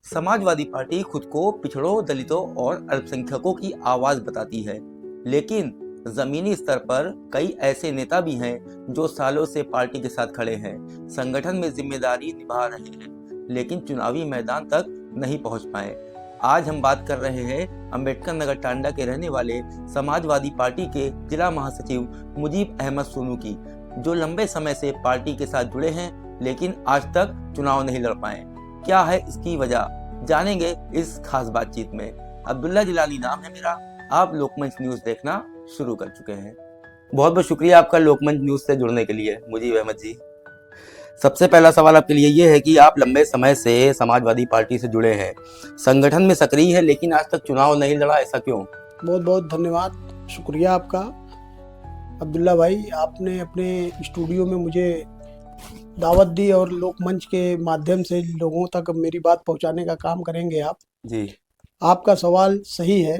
Samajwadi party खुद को पिछड़ों, दलितों और अल्पसंख्यकों की आवाज बताती है, लेकिन जमीनी स्तर पर कई ऐसे नेता भी हैं जो सालों से पार्टी के साथ खड़े हैं, संगठन में जिम्मेदारी निभा रहे हैं, लेकिन चुनावी मैदान तक नहीं पहुंच पाए। आज हम बात कर रहे हैं अंबेडकर नगर टांडा के रहने वाले समाजवादी पार्टी के जिला महासचिव मुजीब अहमद सोनू की, जो लंबे समय से पार्टी के साथ जुड़े हैं लेकिन आज तक चुनाव नहीं लड़ पाए। क्या है इसकी वजह, जानेंगे इस खास बातचीत में। अब्दुल्ला जिलानी नाम है मेरा, आप लोकमंच न्यूज देखना शुरू कर चुके हैं। बहुत बहुत शुक्रिया आपका लोकमंच न्यूज से जुड़ने के लिए मुजीब अहमद जी। सबसे पहला सवाल आपके लिए ये है कि आप लंबे समय से समाजवादी पार्टी से जुड़े हैं, संगठन में सक्रिय है, लेकिन आज तक चुनाव नहीं लड़ा, ऐसा क्यों? बहुत बहुत धन्यवाद, शुक्रिया आपका अब्दुल्ला भाई। आपने अपने स्टूडियो में मुझे दावत दी और लोकमंच के माध्यम से लोगों तक मेरी बात पहुंचाने का काम करेंगे आप जी। आपका सवाल सही है।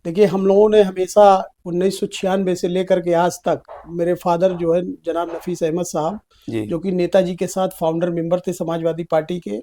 देखिए, हम लोगों ने हमेशा 1996 से लेकर के आज तक, मेरे फादर जो है जनाब नफीस अहमद साहब, जो कि नेताजी के साथ फाउंडर मेंबर थे समाजवादी पार्टी के,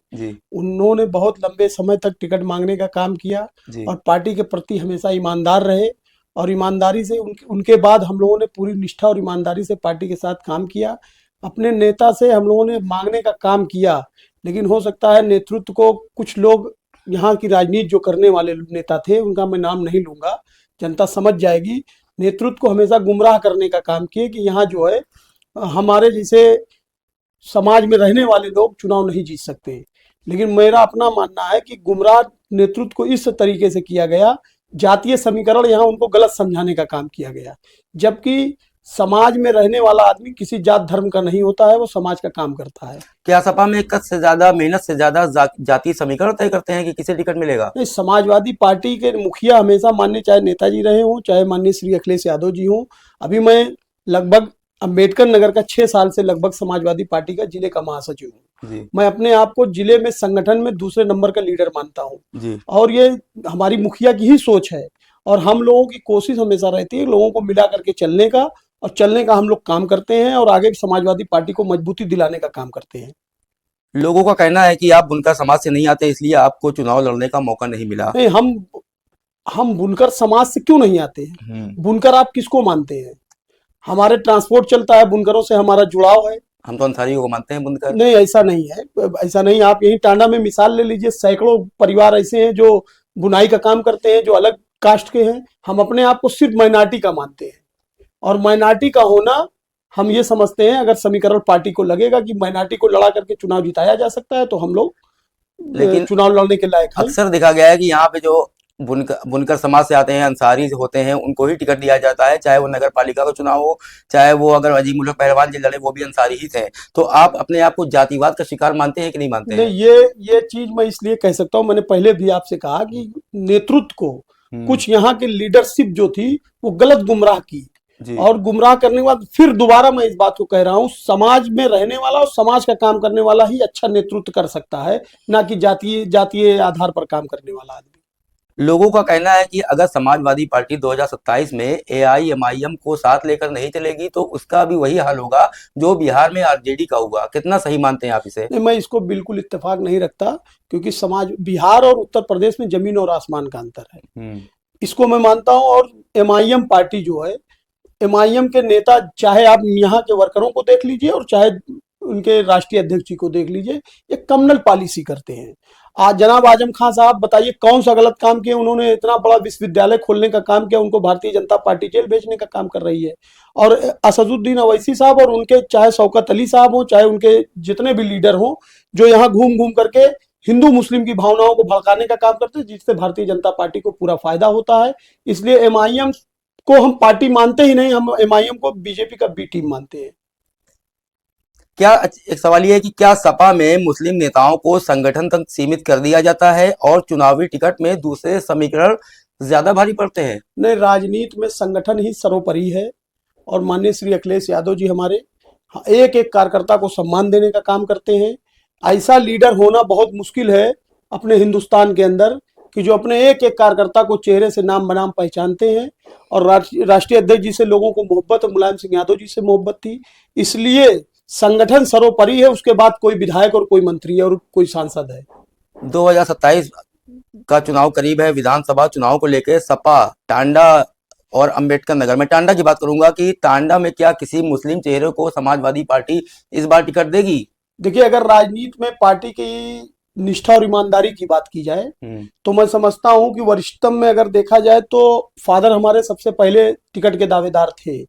उन्होंने बहुत लंबे समय तक टिकट मांगने का काम किया और पार्टी के प्रति हमेशा ईमानदार रहे और ईमानदारी से उनके बाद हम लोगों ने पूरी निष्ठा और ईमानदारी से पार्टी के साथ काम किया। अपने नेता से हम लोगों ने मांगने का काम किया, लेकिन हो सकता है नेतृत्व को कुछ लोग, यहाँ की राजनीति जो करने वाले नेता थे, उनका मैं नाम नहीं लूंगा, जनता समझ जाएगी, नेतृत्व को हमेशा गुमराह करने का काम किए कि यहाँ जो है हमारे जैसे समाज में रहने वाले लोग चुनाव नहीं जीत सकते। लेकिन मेरा अपना मानना है कि गुमराह नेतृत्व को इस तरीके से किया गया, जातीय समीकरण यहाँ उनको गलत समझाने का काम किया गया, जबकि समाज में रहने वाला आदमी किसी जात धर्म का नहीं होता है, वो समाज का काम करता है। क्या सपा में कद से ज्यादा, मेहनत से ज्यादा जातीय समीकरण तय करते हैं कि किसे टिकट मिलेगा? नहीं, समाजवादी पार्टी के मुखिया हमेशा माननीय चाहे नेताजी रहे हों, चाहे माननीय श्री अखिलेश यादव जी हों। अभी मैं लगभग अंबेडकर नगर का 6 साल से लगभग समाजवादी पार्टी का जिले का महासचिव हूँ। मैं अपने आप को जिले में संगठन में दूसरे नंबर का लीडर मानता हूँ और ये हमारी मुखिया की ही सोच है और हम लोगों की कोशिश हमेशा रहती है लोगों को मिला करके चलने का, और चलने का हम लोग काम करते हैं और आगे समाजवादी पार्टी को मजबूती दिलाने का काम करते हैं। लोगों का कहना है कि आप बुनकर समाज से नहीं आते, इसलिए आपको चुनाव लड़ने का मौका नहीं मिला। नहीं, हम बुनकर समाज से क्यों नहीं आते हैं? बुनकर आप किसको मानते हैं? हमारे ट्रांसपोर्ट चलता है, बुनकरों से हमारा जुड़ाव है। हम तो अंसारियों को मानते हैं बुनकर। नहीं, ऐसा नहीं है, ऐसा नहीं। आप यही टांडा में मिसाल ले लीजिए, सैकड़ों परिवार ऐसे हैं जो बुनाई का काम करते हैं, जो अलग कास्ट के हैं। हम अपने आप को सिर्फ माइनॉरिटी का मानते हैं और माइनॉरिटी का होना हम ये समझते हैं, अगर समीकरण पार्टी को लगेगा कि माइनॉरिटी को लड़ा करके चुनाव जिताया जा सकता है तो हम लोग लेकिन चुनाव लड़ने के लायक हैं। अक्सर देखा गया है कि यहाँ पे जो बुनकर समाज से आते हैं, अंसारी होते हैं, उनको ही टिकट दिया जाता है, चाहे वो नगर पालिका का चुनाव हो, चाहे वो अगर अजीम उल हक पहलवान जी लड़े, वो भी अंसारी ही थे। तो आप अपने आप को जातिवाद का शिकार मानते हैं कि नहीं मानते हैं? ये चीज मैं इसलिए कह सकता हूँ, मैंने पहले भी आपसे कहा कि नेतृत्व को कुछ यहाँ के लीडरशिप जो थी वो गलत गुमराह की, और गुमराह करने के बाद फिर दोबारा मैं इस बात को कह रहा हूँ, समाज में रहने वाला और समाज का काम करने वाला ही अच्छा नेतृत्व कर सकता है, ना कि जातीय आधार पर काम करने वाला आदमी। लोगों का कहना है कि अगर समाजवादी पार्टी 2027 में AIMIM को साथ लेकर नहीं चलेगी तो उसका भी वही हाल होगा जो बिहार में RJD का हुआ। कितना सही मानते हैं आप इसे? नहीं, मैं इसको बिल्कुल इत्तेफाक नहीं रखता, क्योंकि बिहार और उत्तर प्रदेश में जमीन और आसमान का अंतर है, इसको मैं मानता हूँ। और MIM पार्टी जो है, MIM के नेता, चाहे आप यहाँ के वर्करों को देख लीजिए और चाहे उनके राष्ट्रीय अध्यक्ष जी को देख लीजिए, ये कम्युनल पॉलिसी करते हैं। आज जनाब आजम खान साहब बताइए कौन सा गलत काम किया उन्होंने? इतना बड़ा विश्वविद्यालय खोलने का काम किया, उनको भारतीय जनता पार्टी जेल भेजने का काम कर रही है। और असदुद्दीन अवैसी साहब और उनके चाहे शौकत अली साहब हो, चाहे उनके जितने भी लीडर हो, जो यहाँ घूम घूम करके हिंदू मुस्लिम की भावनाओं को भड़काने का काम करते हैं, जिससे भारतीय जनता पार्टी को पूरा फायदा होता है। इसलिए MIM को हम पार्टी मानते ही नहीं, हम MIM को बीजेपी का B टीम मानते हैं। क्या एक सवाल ये है कि क्या सपा में मुस्लिम नेताओं को संगठन तक सीमित कर दिया जाता है और चुनावी टिकट में दूसरे समीकरण ज्यादा भारी पड़ते हैं? नहीं, राजनीति में संगठन ही सर्वोपरि है और माननीय श्री अखिलेश यादव जी हमारे एक एक कार्यकर्ता को सम्मान देने का काम करते हैं। ऐसा लीडर होना बहुत मुश्किल है अपने हिंदुस्तान के अंदर कि जो अपने एक एक कार्यकर्ता को चेहरे से नाम बनाम पहचानते हैं। और राष्ट्रीय अध्यक्ष जी से लोगों को मोहब्बत, मुलायम सिंह यादव जी से मोहब्बत थी, इसलिए संगठन सर्वोपरि है, उसके बाद कोई विधायक और कोई मंत्री और कोई सांसद है। 2027 का चुनाव करीब है। विधानसभा चुनाव को लेकर सपा टांडा और अंबेडकर नगर में, टांडा की बात करूंगा कि टांडा में क्या किसी मुस्लिम चेहरे को समाजवादी पार्टी इस बार टिकट देगी? देखिए, अगर राजनीति में पार्टी की निष्ठा और ईमानदारी की बात की जाए तो मैं समझता हूं कि वरिष्ठतम में अगर देखा जाए तो फादर हमारे सबसे पहले टिकट के दावेदार थे,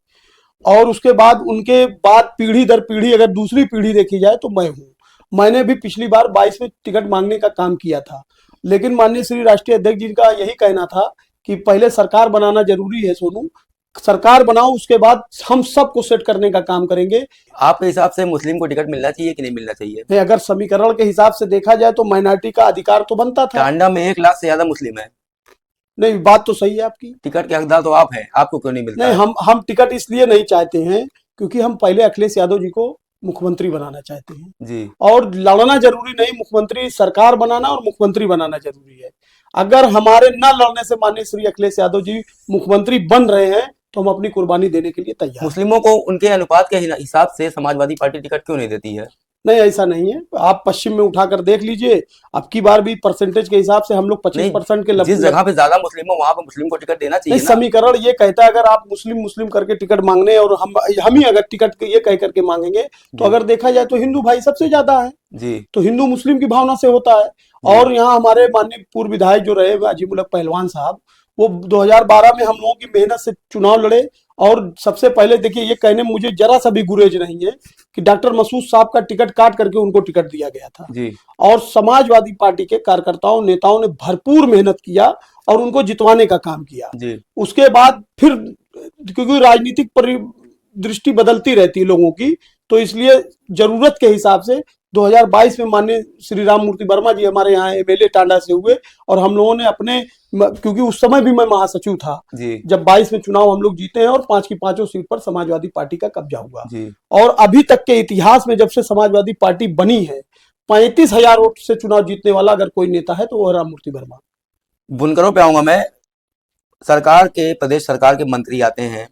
और उसके बाद उनके बाद पीढ़ी दर पीढ़ी अगर दूसरी पीढ़ी देखी जाए तो मैं हूं। मैंने भी पिछली बार 22 में टिकट मांगने का काम किया था, लेकिन माननीय श्री राष्ट्रीय अध्यक्ष जी का यही कहना था कि पहले सरकार बनाना जरूरी है सोनू, सरकार बनाओ, उसके बाद हम सबको सेट करने का काम करेंगे। आपके हिसाब से मुस्लिम को टिकट मिलना चाहिए कि नहीं मिलना चाहिए? नहीं, अगर समीकरण के हिसाब से देखा जाए तो माइनॉरिटी का अधिकार तो बनता था। टांडा में 1 लाख से ज्यादा मुस्लिम है। नहीं, बात तो सही है आपकी। टिकट के हकदार तो आप हैं, आपको क्यों नहीं मिलता? नहीं, हम टिकट इसलिए नहीं चाहते हैं क्योंकि हम पहले अखिलेश यादव जी को मुख्यमंत्री बनाना चाहते हैं जी। और लड़ना जरूरी नहीं, मुख्यमंत्री सरकार बनाना और मुख्यमंत्री बनाना जरूरी है। अगर हमारे न लड़ने से माननीय श्री अखिलेश यादव जी मुख्यमंत्री बन रहे हैं तो हम अपनी कुर्बानी देने के लिए तैयार। मुस्लिमों को उनके अनुपात के हिसाब से समाजवादी पार्टी टिकट क्यों नहीं देती है? नहीं, ऐसा नहीं है, आप पश्चिम में उठाकर देख लीजिए, अब की बार भी परसेंटेज के हिसाब से हम लोग 25% के जिस जगह पे ज्यादा मुस्लिम हो वहां पर मुस्लिम को टिकट देना चाहिए। समीकरण ये कहता है अगर आप मुस्लिम मुस्लिम करके टिकट मांगने और हम ही अगर टिकट ये कह करके मांगेंगे तो अगर देखा जाए तो हिंदू भाई सबसे ज्यादा है जी, तो हिंदू मुस्लिम की भावना से होता है। और यहाँ हमारे माननीय पूर्व विधायक जो रहे अजीमुल हक पहलवान साहब, वो 2012 में हम लोगों की मेहनत से चुनाव लड़े, और सबसे पहले देखिए ये कहने में मुझे जरा सा भी गुरेज नहीं है कि डॉक्टर मसूद साहब का टिकट काट करके उनको टिकट दिया गया था जी। और समाजवादी पार्टी के कार्यकर्ताओं नेताओं ने भरपूर मेहनत किया और उनको जितवाने का काम किया जी। उसके बाद फिर क्योंकि राजनीतिक दृष्टि बदलती रहती है लोगों की, तो इसलिए जरूरत के हिसाब से 2022 में माननीय श्री राम मूर्ति वर्मा जी हमारे यहाँ एमएलए टांडा से हुए और हम लोगों ने अपने, क्योंकि उस समय भी मैं महासचिव था जब 22 में चुनाव हम लोग जीते हैं और 5 की 5 सीट पर समाजवादी पार्टी का कब्जा हुआ और अभी तक के इतिहास में जब से समाजवादी पार्टी बनी है 35,000 वोट से चुनाव जीतने वाला अगर कोई नेता है तो वो राम मूर्ति वर्मा। बुनकरों पे आऊंगा मैं। सरकार के, प्रदेश सरकार के मंत्री आते हैं,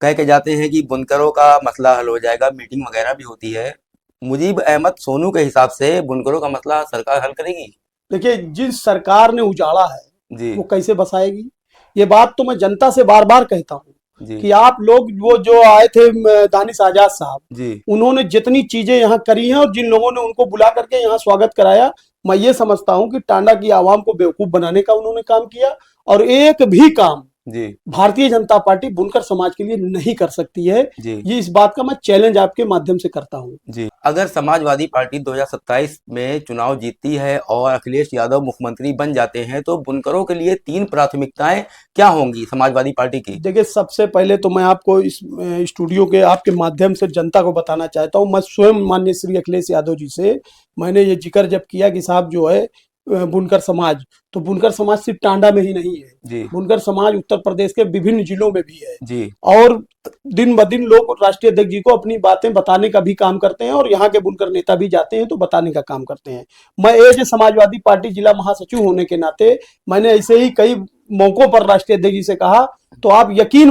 कह के जाते हैं कि बुनकरों का मसला हल हो जाएगा, मीटिंग वगैरह भी होती है। मुजीब अहमद सोनू के हिसाब से बुनकरों का मसला सरकार हल करेगी? देखिए, जिस सरकार ने उजाड़ा है वो कैसे बसाएगी, ये बात तो मैं जनता से बार बार कहता हूँ कि आप लोग वो जो आए थे दानिश आजाद साहब, उन्होंने जितनी चीजें यहाँ करी हैं और जिन लोगों ने उनको बुला करके यहाँ स्वागत कराया, मैं ये समझता हूँ कि टांडा की आवाम को बेवकूफ बनाने का उन्होंने काम किया और एक भी काम भारतीय जनता पार्टी बुनकर समाज के लिए नहीं कर सकती है। ये इस बात का मैं चैलेंज आपके माध्यम से करता हूँ। अगर समाजवादी पार्टी 2027 में चुनाव जीतती है और अखिलेश यादव मुख्यमंत्री बन जाते हैं तो बुनकरों के लिए 3 प्राथमिकताएं क्या होंगी समाजवादी पार्टी की? देखिए, सबसे पहले तो मैं आपको इस स्टूडियो के आपके माध्यम से जनता को बताना चाहता हूँ, मैं स्वयं माननीय श्री अखिलेश यादव जी से मैंने ये जिक्र जब किया कि साहब जो है बुनकर समाज, तो बुनकर समाज सिर्फ टांडा में ही नहीं है, बुनकर समाज उत्तर प्रदेश के विभिन्न जिलों में भी है और दिन ब दिन लोग राष्ट्रीय अध्यक्ष जी को अपनी बातें बताने का भी काम करते हैं और यहाँ के बुनकर नेता भी जाते हैं तो बताने का काम करते हैं। मैं एज समाजवादी पार्टी जिला महासचिव होने के नाते मैंने ऐसे ही कई मौकों पर राष्ट्रीय अध्यक्ष जी से कहा, तो आप यकीन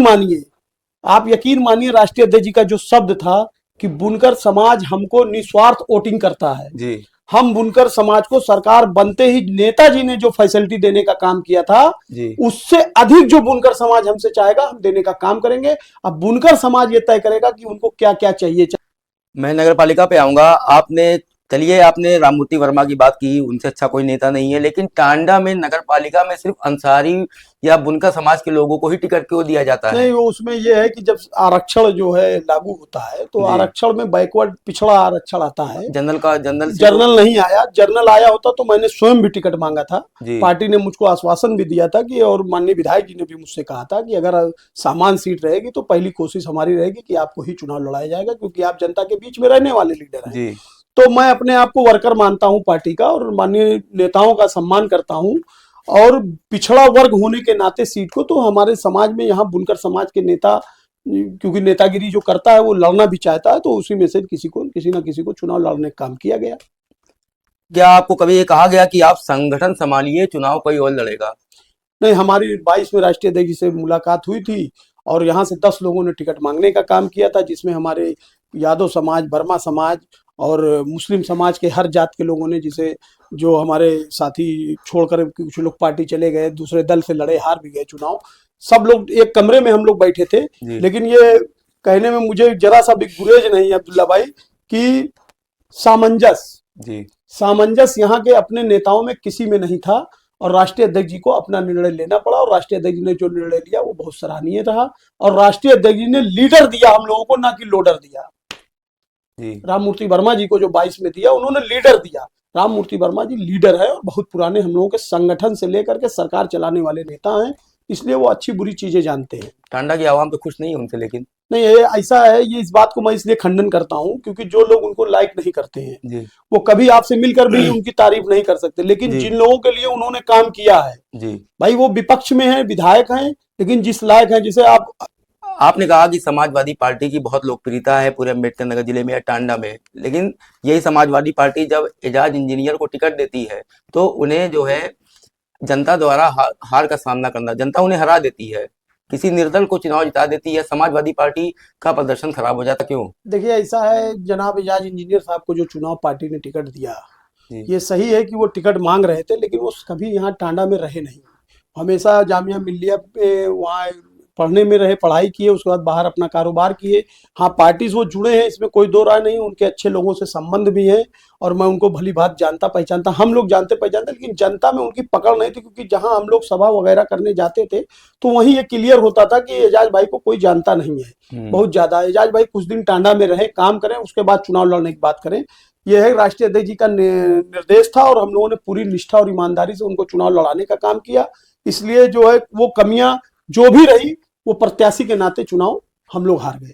मानिए राष्ट्रीय अध्यक्ष जी का जो शब्द था कि बुनकर समाज हमको निस्वार्थ वोटिंग करता है। हम बुनकर समाज को सरकार बनते ही नेताजी ने जो फैसिलिटी देने का काम किया था उससे अधिक जो बुनकर समाज हमसे चाहेगा हम देने का काम करेंगे। अब बुनकर समाज ये तय करेगा कि उनको क्या क्या चाहिए। मैं नगर पालिका पे आऊंगा। आपने राम मूर्ति वर्मा की बात की, उनसे अच्छा कोई नेता नहीं है, लेकिन टांडा में नगर पालिका में सिर्फ अंसारी या बुनकर समाज के लोगों को ही टिकट क्यों दिया जाता है? नहीं, वो उसमें ये है कि जब आरक्षण जो है लागू होता है तो आरक्षण में बैकवर्ड पिछड़ा आरक्षण आता है। जनरल नहीं आया, जनरल आया होता तो मैंने स्वयं भी टिकट मांगा था। पार्टी ने मुझको आश्वासन भी दिया था कि, और माननीय विधायक जी ने भी मुझसे कहा था कि अगर सामान्य सीट रहेगी तो पहली कोशिश हमारी रहेगी कि आपको ही चुनाव लड़ाया जाएगा क्योंकि आप जनता के बीच में रहने वाले लीडर हैं। तो मैं अपने आप को वर्कर मानता हूं पार्टी का और माननीय नेताओं का सम्मान करता हूं और पिछड़ा वर्ग होने के नाते सीट को तो हमारे समाज में यहाँ बुनकर समाज के नेता, क्योंकि नेतागिरी जो करता है वो लड़ना भी चाहता है, तो उसी में से किसी ना किसी को चुनाव लड़ने का काम किया गया। क्या आपको कभी ये कहा गया कि आप संगठन संभालिए, चुनाव कोई और लड़ेगा? नहीं, हमारी 22 में राष्ट्रीय अध्यक्ष जी से मुलाकात हुई थी और यहाँ से 10 लोगों ने टिकट मांगने का काम किया था, जिसमें हमारे यादव समाज, वर्मा समाज और मुस्लिम समाज के हर जात के लोगों ने, जिसे जो हमारे साथी छोड़कर कुछ लोग पार्टी चले गए, दूसरे दल से लड़े, हार भी गए चुनाव। सब लोग एक कमरे में हम लोग बैठे थे, लेकिन ये कहने में मुझे जरा सा भी गुरेज नहीं है अब्दुल्ला भाई कि सामंजस्य यहाँ के अपने नेताओं में किसी में नहीं था, और राष्ट्रीय अध्यक्ष जी को अपना निर्णय लेना पड़ा, और राष्ट्रीय अध्यक्ष जी ने जो निर्णय लिया वो बहुत सराहनीय रहा, और राष्ट्रीय अध्यक्ष जी ने लीडर दिया हम लोगों को, ना कि लोडर दिया। राम मूर्ति वर्मा जी को जो 22 में दिया, उन्होंने लीडर दिया। राम मूर्ति वर्मा जी लीडर है और बहुत पुराने हम लोगों के संगठन से लेकर के सरकार चलाने वाले नेता हैं, इसलिए वो अच्छी बुरी चीजें जानते हैं। टांडा की आवाम तो खुश नहीं है उनसे, लेकिन नहीं, ये ऐसा है, ये इस बात को मैं इसलिए खंडन करता हूं क्योंकि जो लोग उनको लाइक नहीं करते हैं वो कभी आपसे मिलकर भी उनकी तारीफ नहीं कर सकते, लेकिन जिन लोगों के लिए उन्होंने काम किया है भाई, वो विपक्ष में है, विधायक हैं, लेकिन जिस लायक हैं, जिसे आपने कहा कि समाजवादी पार्टी की बहुत लोकप्रियता है पूरे अम्बेडकर नगर जिले में या टांडा में, लेकिन यही समाजवादी पार्टी जब एजाज इंजीनियर को टिकट देती है तो उन्हें जो है जनता द्वारा हार का सामना करना, जनता उन्हें हरा देती है, किसी निर्दल को चुनाव जिता देती है, समाजवादी पार्टी का प्रदर्शन खराब हो जाता, क्यों? देखिए ऐसा है जनाब, एजाज इंजीनियर साहब को जो चुनाव पार्टी ने टिकट दिया, ये सही है कि वो टिकट मांग रहे थे, लेकिन वो कभी यहाँ टांडा में रहे नहीं, हमेशा जामिया मिल्लिया पे वहाँ पढ़ने में रहे, पढ़ाई किए, उसके बाद बाहर अपना कारोबार किए। हाँ, पार्टी से वो जुड़े हैं, इसमें कोई दो राय नहीं, उनके अच्छे लोगों से संबंध भी हैं और मैं उनको भली भांति जानता पहचानता, हम लोग जानते पहचानते, लेकिन जनता में उनकी पकड़ नहीं थी, क्योंकि जहां हम लोग सभा वगैरह करने जाते थे तो वहीं ये क्लियर होता था कि एजाज भाई को कोई जानता नहीं है बहुत ज्यादा। एजाज भाई कुछ दिन टांडा में रहे, काम करें, उसके बाद चुनाव लड़ने की बात करें। यह है राष्ट्रीय अध्यक्ष जी का निर्देश था और हम लोगों ने पूरी निष्ठा और ईमानदारी से उनको चुनाव लड़ाने का काम किया, इसलिए जो है वो कमियां जो भी रही वो प्रत्याशी के नाते चुनाव हम लोग हार गए।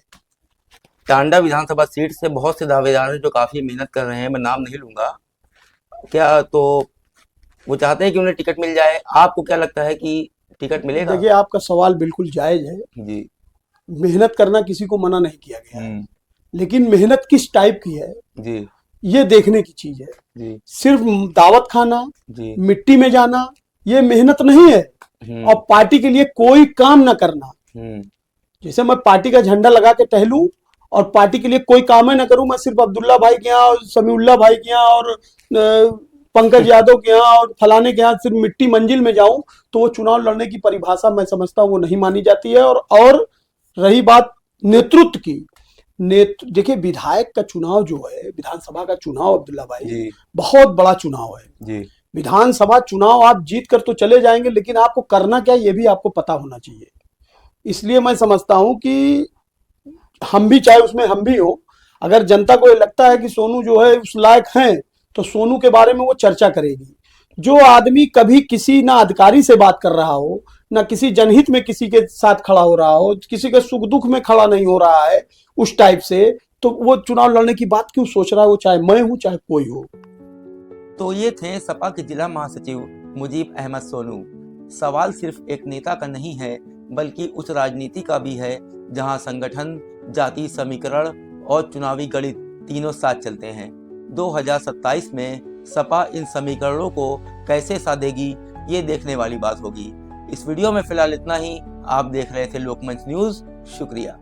टांडा विधानसभा सीट से बहुत से दावेदार हैं जो काफी मेहनत कर रहे हैं, मैं नाम नहीं लूंगा, क्या तो वो चाहते हैं कि उन्हें टिकट मिल जाए, आपको क्या लगता है कि टिकट मिलेगा? देखिए आपका सवाल बिल्कुल जायज है जी, मेहनत करना किसी को मना नहीं किया गया है, लेकिन मेहनत किस टाइप की है जी, ये देखने की चीज है जी। सिर्फ दावत खाना जी, मिट्टी में जाना ये मेहनत नहीं है, और पार्टी के लिए कोई काम ना करना। जैसे मैं पार्टी का झंडा लगा के टहलूं और पार्टी के लिए कोई काम ही ना करूं, मैं सिर्फ अब्दुल्ला भाई के यहाँ और समीउल्लाह भाई के यहाँ और पंकज यादव के यहाँ और फलाने के यहाँ सिर्फ मिट्टी मंजिल में जाऊं, तो वो चुनाव लड़ने की परिभाषा मैं समझता हूं वो नहीं मानी जाती है। और रही बात नेतृत्व की, देखिए विधायक का चुनाव जो है, विधानसभा का चुनाव अब्दुल्ला भाई बहुत बड़ा चुनाव है। विधानसभा चुनाव आप जीत कर तो चले जाएंगे, लेकिन आपको करना क्या ये भी आपको पता होना चाहिए। इसलिए मैं समझता हूं कि हम भी, चाहे उसमें हम भी हो, अगर जनता को ये लगता है कि सोनू जो है उस लायक हैं तो सोनू के बारे में वो चर्चा करेगी। जो आदमी कभी किसी ना अधिकारी से बात कर रहा हो, ना किसी जनहित में किसी के साथ खड़ा हो रहा हो, किसी के सुख दुख में खड़ा नहीं हो रहा है उस टाइप से, तो वो चुनाव लड़ने की बात क्यों सोच रहा है, वो चाहे मैं हूं चाहे कोई हो। तो ये थे सपा के जिला महासचिव मुजीब अहमद सोनू। सवाल सिर्फ एक नेता का नहीं है, बल्कि उस राजनीति का भी है जहां संगठन, जाति समीकरण और चुनावी गणित तीनों साथ चलते हैं। 2027 में सपा इन समीकरणों को कैसे साधेगी, ये देखने वाली बात होगी। इस वीडियो में फिलहाल इतना ही। आप देख रहे थे लोकमंच न्यूज़। शुक्रिया।